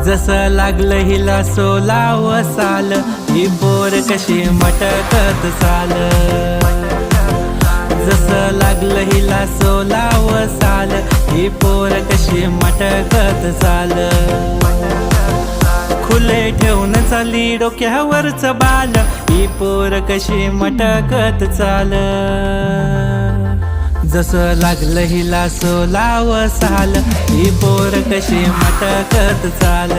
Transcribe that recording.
जसं लागलं हिला सोलाव साल, ही पोर कशी मटकत चाल. जसं लागलं हिला सोलाव साल, ही पोर कशी मटकत चाल. खुले ठेवून चाली डोक्यावरच बाल, ही पोर कशी मटकत चाल. जसं लागलं हिला सोलाव साल, ही पोर कशी मटकत चाल.